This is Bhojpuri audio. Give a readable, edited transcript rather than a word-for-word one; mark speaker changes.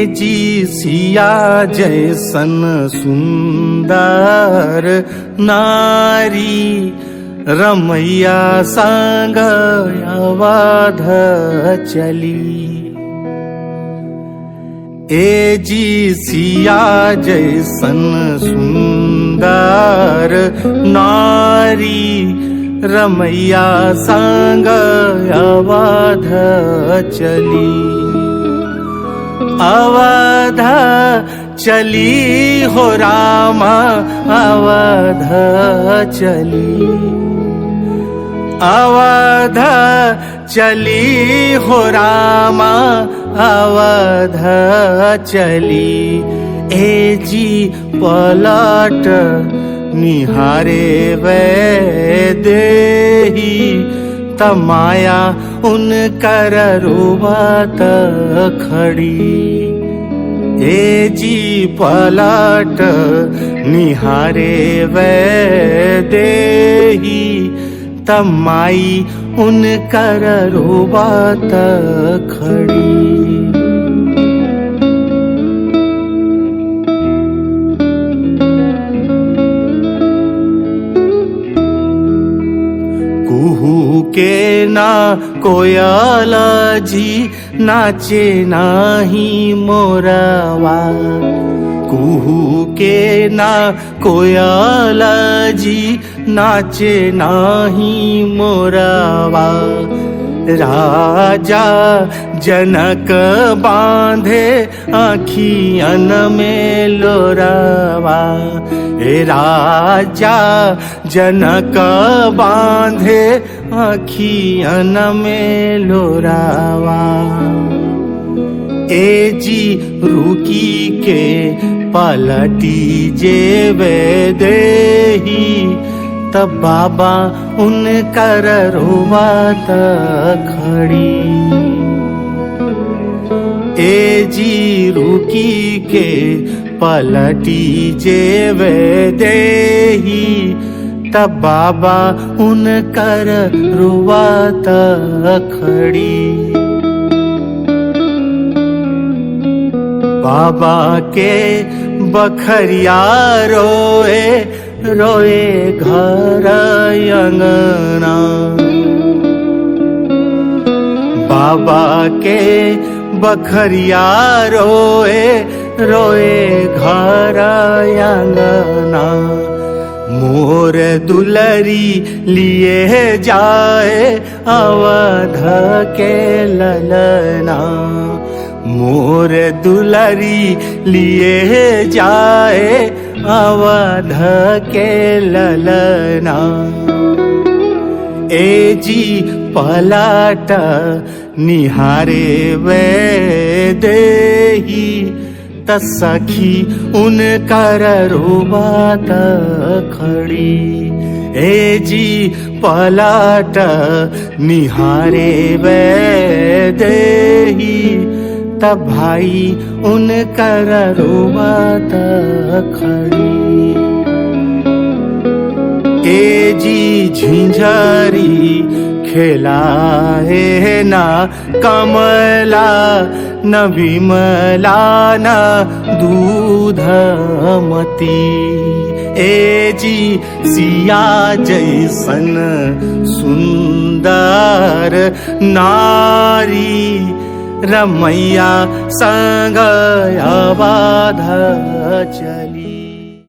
Speaker 1: जी सिया जैसन सुंदर नारी, रमैया संग अवध चली। ए जी सिया जैसन सुंदर नारी, रमैया संग अवध चली। अवध चली हो रामा अवध चली, अवध चली हो रामा अवध चली। ए जी पलट निहारे वे देही, तमाया उनकर रोवत खड़ी। ए जी पलट निहारे वे देही, तमाई उनकर रोवत खड़ी। कुहू के ना कोयल जी, नाचे नाही मोरवा। कुहू के ना कोयल जी, नाचे नाही मोरवा। राजा जनक बांधे आँखियन में लोरवा। राजा जनक बांधे आँखियन में लोरावा। ए जी रुकी के पलटी जेवे देही, तब बाबा उनकर रोवत खड़ी। ए जी रुकी के पलटी जेवे देही, तब बाबा उनकर रोवत खड़ी। बाबा के बखरिया रोए रोए घर अंगना। बाबा के बखरिया रोए रोए घर अंगना। मोर दुलरी लिए जाए अवध के ललना। मोर दुलरी लिए जाए अवध के ललना। ए जी पलट निहारे वे देही, सखी उनकर रोवत खड़ी। ए जी पलट निहारे वे देही, तब भाई उनकर रोवत खड़ी। ए जी झिंझरी खेलाए ना कमला, न विमला न दूधमती। ए जी सिया जैसन सुंदर नारी, रमैया संग अवध चली।